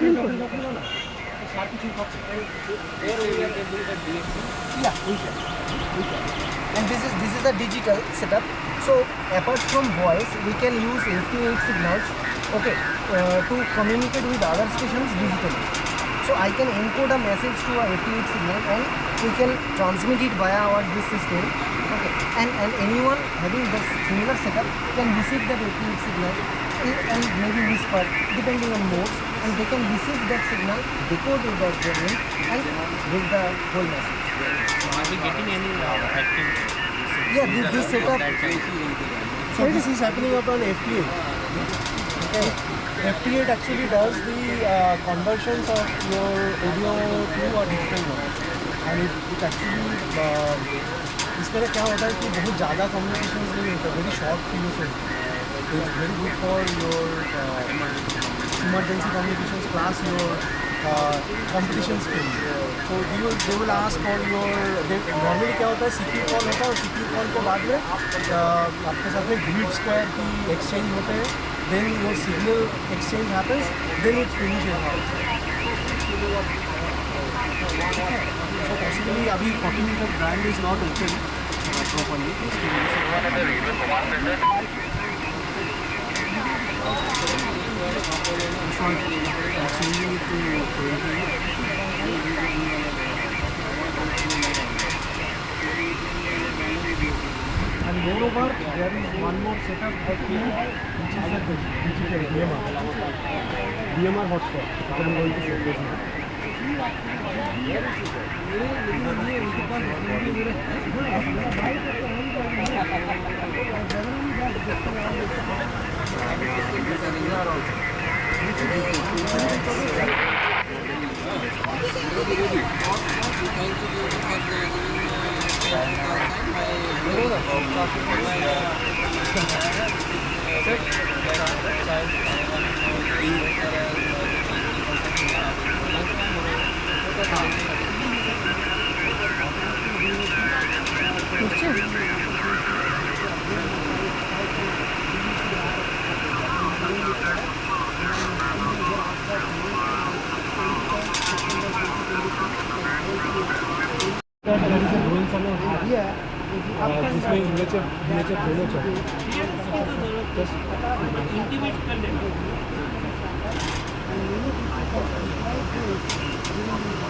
And this is a digital setup. So apart from voice, we can use FT8 signals, okay, to communicate with other stations digitally. So I can encode a message to a FT8 signal and we can transmit it via our this system. Okay, and anyone having the similar setup can receive that FT8 signal and maybe whisper depending on modes, and they can receive that signal, decode it by brain and read the whole message. So are we getting any active? Yeah, this setup. So this is happening upon FT8. Okay. FT8 actually does the conversions of your audio to a digital one, and it actually इसमें क्या होता है कि बहुत ज़्यादा communications नहीं होता, very short communication. It's very good for your emergency communications plus your competition skill. So they will ask for your normally क्या होता है CQ कॉल होता है और CQ कॉल के बाद में आपके साथ में ग्रिड स्क्वायर की एक्सचेंज होते हैं, then your signal exchange happens, then it finishes out. So possibly अभी 40 meter band is not open properly. And moreover, there is one more setup at here, which is a digital DMR hotspot. I am going to show this now. जिसमें VHF दोनों चाहिए।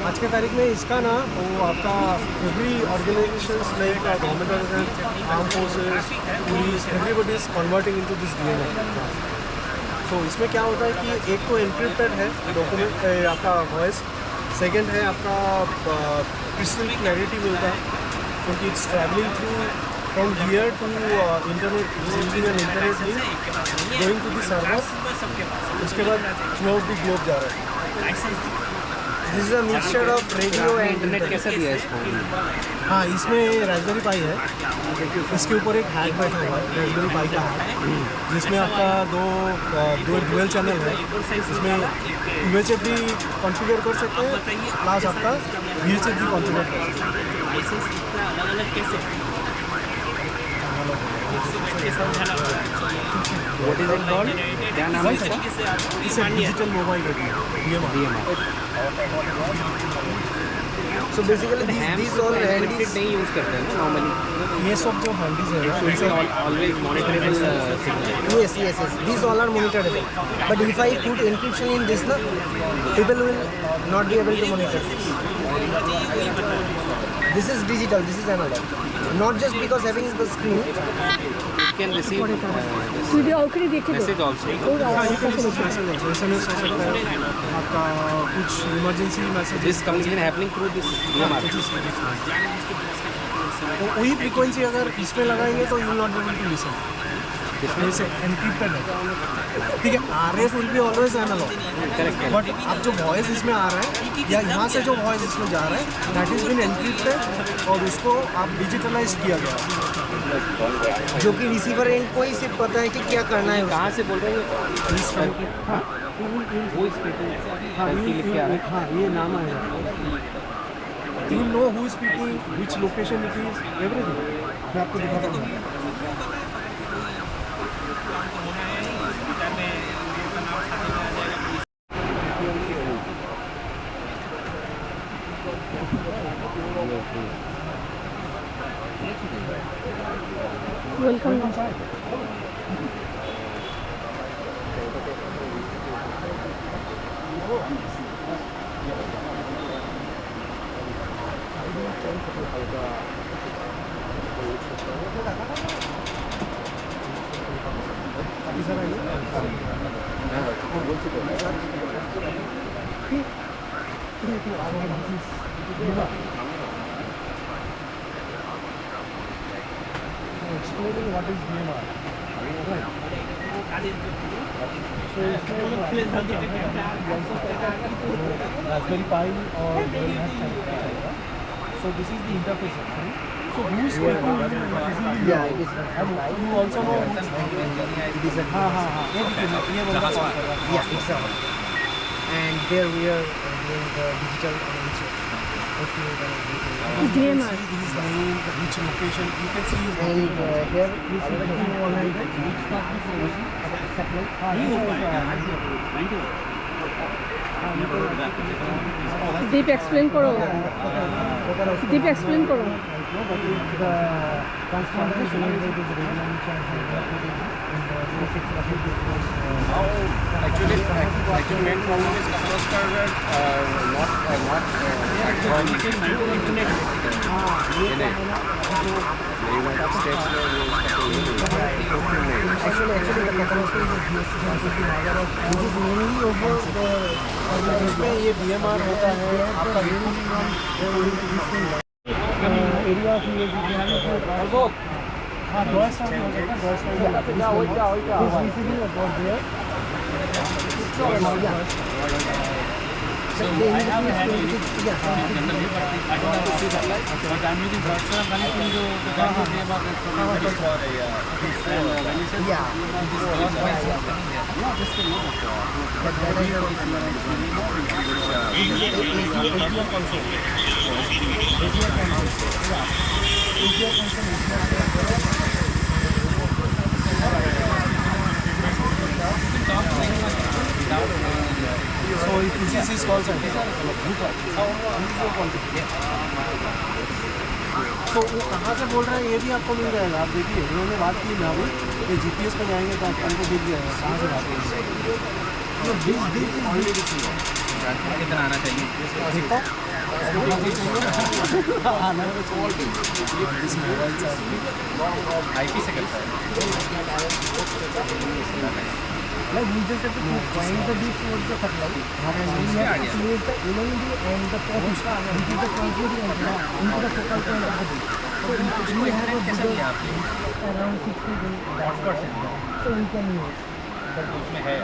आज के तारीख में इसका ना वो आपका every organisations like government, arm forces, police, everybody is converting into this DMR। सो इसमें क्या होता है कि एक तो एन्क्रिप्टेड है डॉक्यूमेंट आपका वॉइस, सेकंड है आपका क्रिस्टल क्लैरिटी मिलता है क्योंकि it's travelling through from here to internet, using an internet link going to the server, उसके बाद थ्रू आउट द ग्लोब जा रहा है। This is a mixture of radio and internet कैसे दिया है इसको? हाँ, इसमें रास्पबेरी पाई है, इसके ऊपर एक हैक बैठा हुआ है रास्पबेरी पाई का हैक, जिसमें आपका दो डुअल चैनल है, इसमें UHF भी कॉन्फ़िगर कर सकते हैं प्लस आपका VHF भी कॉन्फ़िगर कर सकते हैं। What is it called? क्या नाम है इसका? इसे digital mobile radio DMR। So basically these all handies नहीं यूज़ करते हैं नॉर्मली। ये सब जो हैंडीज है So it's always monitorable signal. yes, these all are monitorable, but if I put encryption in this, na, people will not be able to monitor this. This is digital, this is analog, not just because having the screen. It can receive message also. हाँ, ये SMS हो सकता है आपका, कुछ emergency message. This communication happening through this DMR. तो वही frequency अगर इसमें लगाएंगे तो you will not be able to listen, इसमें से एनक्रिप्टेड है, ठीक है। RF will be always analogue, Correct. But अब जो वॉइस इसमें आ रहा है या यहाँ से जो वॉइस इसमें जा रहा है दैट इज़ बीन एनक्रिप्टेड और उसको आप डिजिटलाइज किया गया, जो कि रिसीवर एंड को ही सिर्फ पता है कि क्या करना है। कहाँ से बोल रहे हैं? हाँ हाँ, लिख के आ रहा है। हाँ, ये नाम आएगा, you know who is speaking, which location it is, everything मैं आपको दिखाता हूँ। Welcome. Explaining what is BMR. Right. So Raspberry Pi or Dell has so this is the interface. Right? So who is speaking? Yeah, it is. And you also know It is a yeah, it's a and there we are doing the digital analysis. DMR. These names, which location, you can see his And here we see the Deep explain karo. Deep explain karo. the transformer is made by this regular charge Actually, main problem is customers not internet. United States में actually the technology is which is mainly over the इसमें ये BMR होता है आपका area of UHF. हाँ Ghosh time हो जाएगा Ghosh time This receiving about there. So I have a handy Yeah. generally, but I don't have a C supply. But I'm using broadcast. I'm connecting to the download name of it for when you say Yeah. this is Ghosh wise is coming here. So this is called तो वो कहाँ से बोल रहे हैं ये भी आपको मिल जाएगा आप देखिए उन्होंने बात की ना अभी ये जीपीएस पे जाएंगे तो आपको दिख जाएगा कहाँ से बात करेंगे कितना आना चाहिए देखो IP से करता है Like we just have to find the dish towards the supply and we have to place the LND and the POTA which is the transmitting antenna into the focal point of the dish. So we have a bigger around 6 feet in that person. So we can use. उसमें है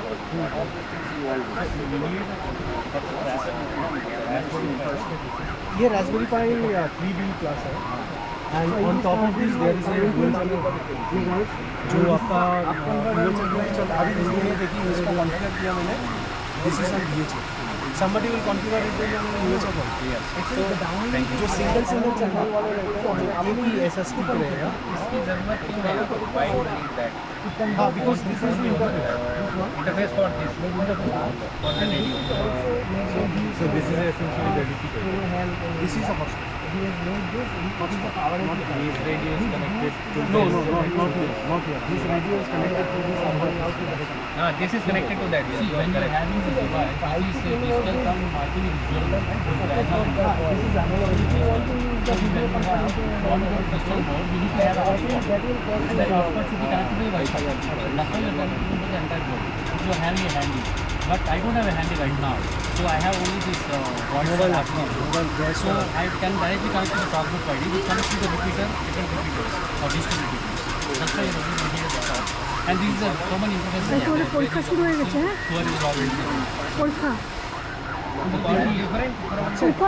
ये Raspberry Pi 3B plus है and on top of this there is a जो आपका अभी मैंने देखी इसको कॉन्फ़िगर किया मैंने this is on VHF somebody will configure it in VHF yes so जो सिंगल चैनल वाले रहते हैं अभी भी SST पे रहेगा इसकी ज़रूरत क्यों है why you need that हाँ because this is the interface for this for the radio so this is essentially the this is a hospital He has made this. What is the power of this radio is connected to no not here this radio is connected to this this is connected to that. See, when you are having this device, it is a digital term marking is visual. This is analog. If you want to use the video conferencing On your custom board, you need to have a hotspot. that will cost And that hotspot should be connected to the Wi-Fi. That's why you are connecting to the entire board. If you are having a handy. But I don't have a handy right now. So I have only this mobile app So I can directly connect to the talkbook ID, which connects to the repeater, different repeaters or digital repeaters. That's why you're using here the top. And these are common interfaces. একেবারে পরীক্ষা শুরু হয়ে গেছে হ্যাঁ Who are already there. পরীক্ষা The quality different. শিল্প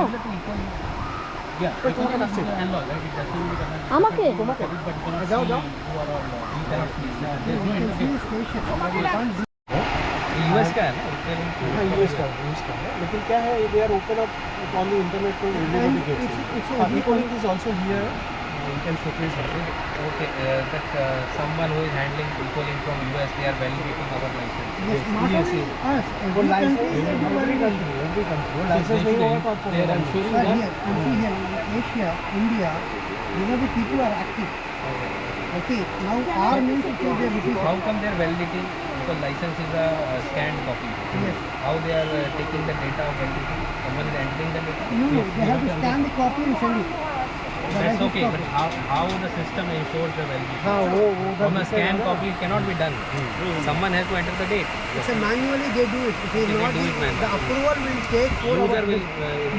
Yeah, it can be analog, right? It doesn't be connected. আমাকে But you cannot see who are all reconnected. There's no interface. US का है ना? हाँ यूएस का है लेकिन क्या है they are open up on the internet to everybody gets हाँ Echolink is also here you can showcase it. Okay, someone who is handling Echolink from US, they are validating our license. Yes, not Yes, only yes. us, every country is able to validate. Every country. वो license नहीं होगा तो आपको They are होगा नहीं. ensuring Sir, that. here, you see here, in Asia, India, these are the people who are active. Okay, now our means it will be a little. How come they are validating? Because license is a scanned copy. Yes. How they are taking the data of validity? Someone is entering the data? No, they have to scan the copy and send it. The That's license okay, copy. but how the system ensures the validity? हाँ वो On a scan copy, it cannot be done. Someone has to enter the date. It's a manually they do it. It is They not do it the manually. approval will take 4 User hours. will.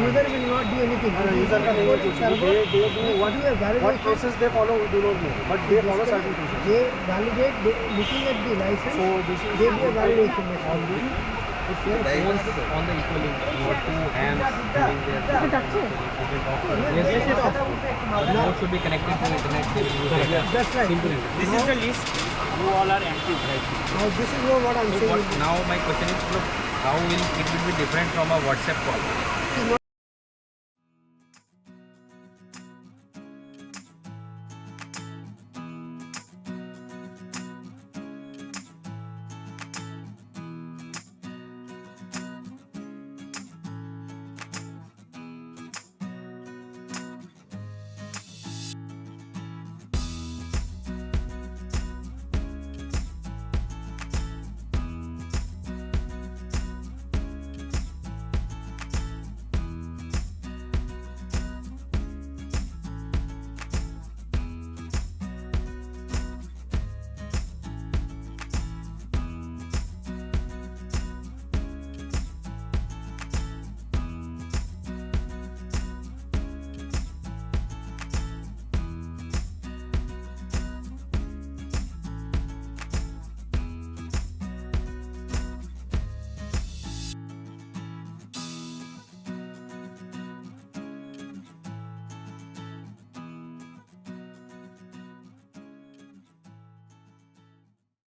User will not do anything. user का नहीं है कुछ भी. Server They do what what do a validation. process they follow we do not know, but they follow certain process. They validate, they, looking at the license, So this is they do a validation. on the On the Echolink, your two hands holding their. Yes, yes, it off. Both should be connected to internet. They will use it. That's right. Simple. This is the list. You all are active right now. Now this is what I'm So saying. what, now my question is, look, how will it will be different from a WhatsApp call?